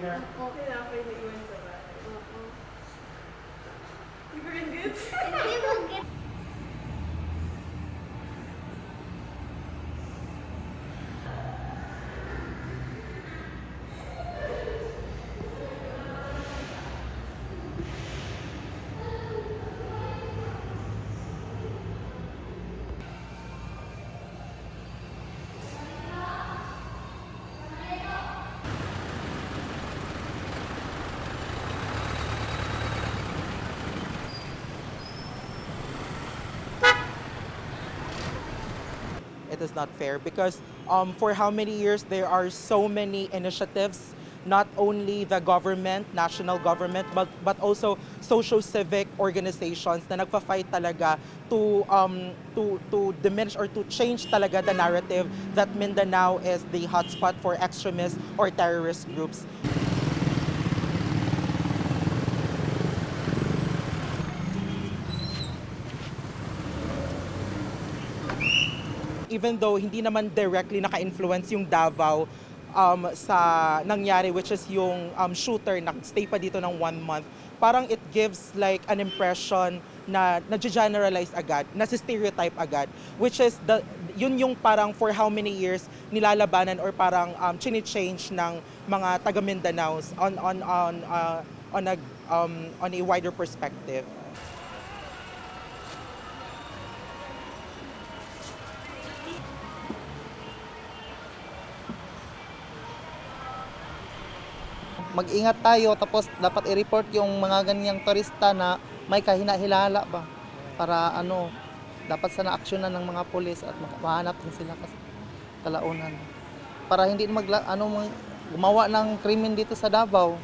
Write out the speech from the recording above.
na. Opo. Tinapay na iwan sa bahay. Oo. Hindi ko rin gets. Hindi mo get. It is not fair because for how many years there are so many initiatives, not only the government, national government, but also social civic organizations na nagpa-fight talaga to diminish or to change talaga the narrative that Mindanao is the hotspot for extremist or terrorist groups. Even though hindi naman directly naka-influence yung Davao sa nangyari, which is yung shooter nag-stay pa dito ng 1 month, parang it gives like an impression na nag-generalize agad, na stereotype agad, which is yun yung parang for how many years nilalabanan or parang chini-change ng mga taga Mindanao on a wider perspective. Mag-ingat tayo, tapos dapat i-report yung mga ganyang turista na may kahina-hilala ba para dapat sana aksyonan ng mga pulis at mahanap din sila kasi kalaunan para hindi gumawa ng krimen dito sa Davao.